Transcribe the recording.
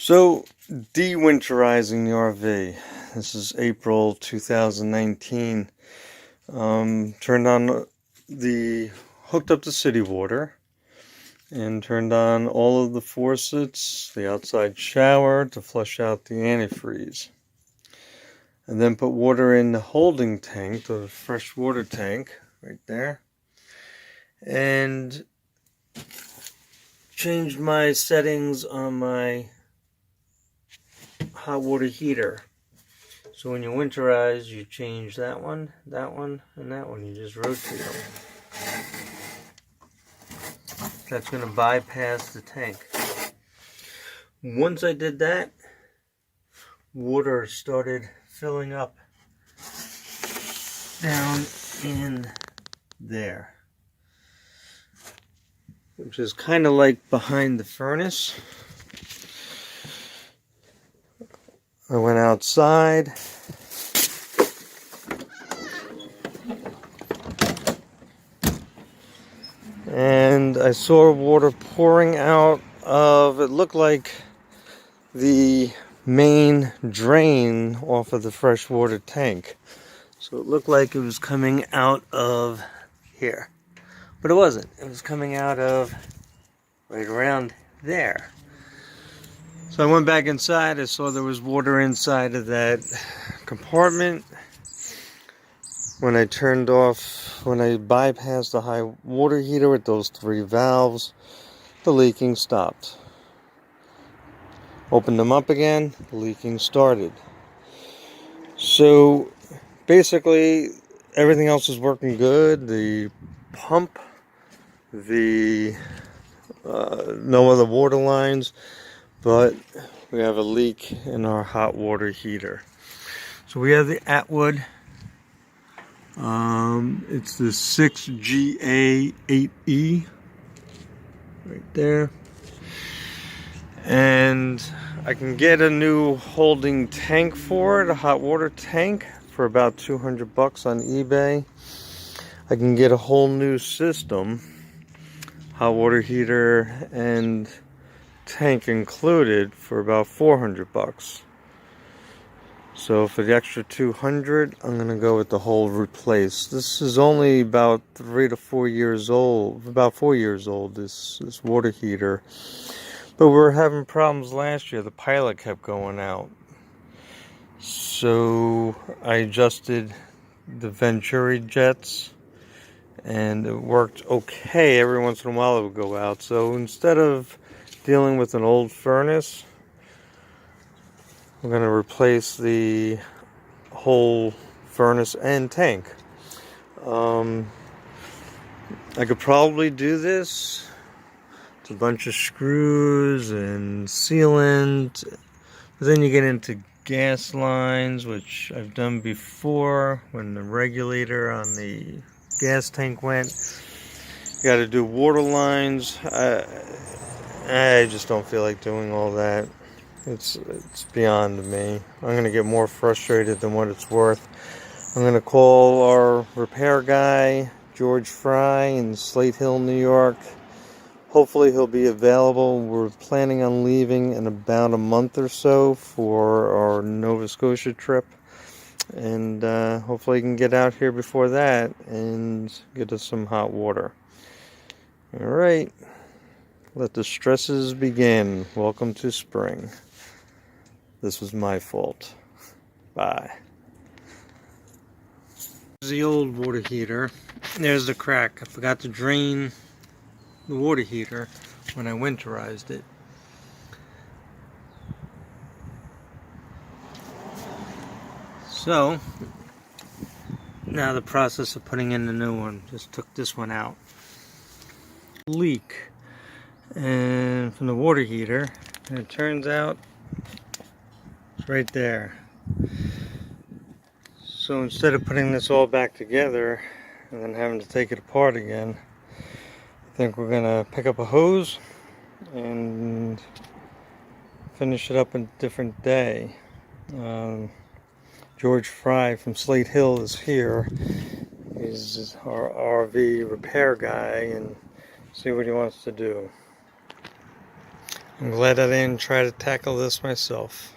So, de-winterizing the RV. This is April 2019. Turned on hooked up the city water and turned on all of the faucets, the outside shower to flush out the antifreeze. And then put water in the holding tank, the fresh water tank, right there. And changed my settings on my hot water heater. So when you winterize, you change that one, and that one. You just rotate them. That's going to bypass the tank. Once I did that, water started filling up down in there, which is kind of like behind the furnace. I went outside. And I saw water pouring out of, it looked like the main drain off of the freshwater tank. So it looked like it was coming out of here. But it wasn't. It was coming out of right around there. So I went back inside. I saw there was water inside of that compartment. When I bypassed the high water heater with those 3 valves, the leaking stopped. Opened them up again, the leaking started. So basically everything else is working good. The pump, no other water lines, but we have a leak in our hot water heater. So we have the Atwood. It's the 6GA8E right there, and I can get a new holding tank for it, a hot water tank, for about $200 on eBay. I can get a whole new system, hot water heater and tank included, for about $400. So for the extra $200, I'm gonna go with the whole replace. This is only about 3 to 4 years old, about 4 years old, this water heater. But we were having problems last year. The pilot kept going out. So I adjusted the Venturi jets, and it worked okay. Every once in a while it would go out. So instead of dealing with an old furnace, I'm going to replace the whole furnace and tank. I could probably do this. It's a bunch of screws and sealant. But then you get into gas lines, which I've done before when the regulator on the gas tank went. You got to do water lines. I just don't feel like doing all that. It's beyond me. I'm going to get more frustrated than what it's worth. I'm going to call our repair guy, George Fry, in Slate Hill, New York. Hopefully he'll be available. We're planning on leaving in about a month or so for our Nova Scotia trip. And hopefully he can get out here before that and get us some hot water. Alright. Let the stresses begin. Welcome to spring. This was my fault. Bye. This is the old water heater. There's the crack. I forgot to drain the water heater when I winterized it. So, now the process of putting in the new one. Just took this one out. Leak. And from the water heater, and it turns out it's right there. So instead of putting this all back together and then having to take it apart again, I think we're gonna pick up a hose and finish it up a different day. George Fry from Slate Hill is here. He's our RV repair guy, and see what he wants to do. I'm glad I didn't try to tackle this myself.